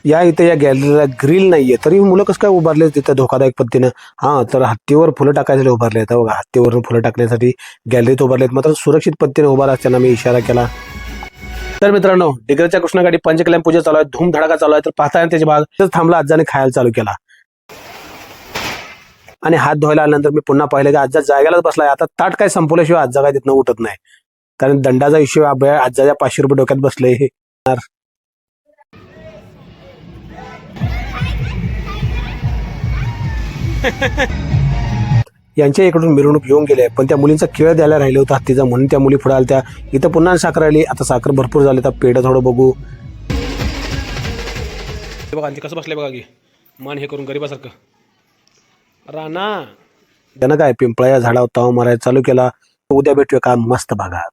या इथे या गॅलरीला ग्रिल नाहीये तरी मुलं कसं काय उभारले तिथे धोकादायक पद्धतीनं. हा तर हत्तीवर फुलं टाकायसाठी उभारले आहेत बघा, हत्तीवरून फुलं टाकण्यासाठी गॅलरीत उभारलेत, मात्र सुरक्षित पद्धतीने उभा असताना मी इशारा केला. तर मित्रांनो, डिग्रजच्या कृष्णागाडी पंचकल्याण पूजा चालू आहे, धूमधडाका चालू आहे. तर पाहताय त्याची भाग थांबला, आजाने खायला चालू केला आणि हात धुवायला आल्यानंतर मी पुन्हा पाहिलं की आजा जायलाच बसलाय. आता ताट काय संपल्याशिवाय आजा काय तिथनं उठत नाही, कारण दंडाचा इश्यू आजाच्या 500 रुपये डोक्यात बसले. यांच्या इकडून मिरवणूक येऊन गेले, पण त्या मुलींचा खेळ द्यायला राहिलं होतं हत्तीचा, म्हणून त्या मुली पुढे आल्या. इथं पुन्हा साखर आली. आता साखर भरपूर झाली, तर पेढं थोडं बघू. बघा ते कसं बसले बघा की, मान हे करून गरीबासारखं. राणा त्यानं काय पिंपळा या झाडावर ताव मारायला चालू केला. उद्या भेटूया का मस्त भागात.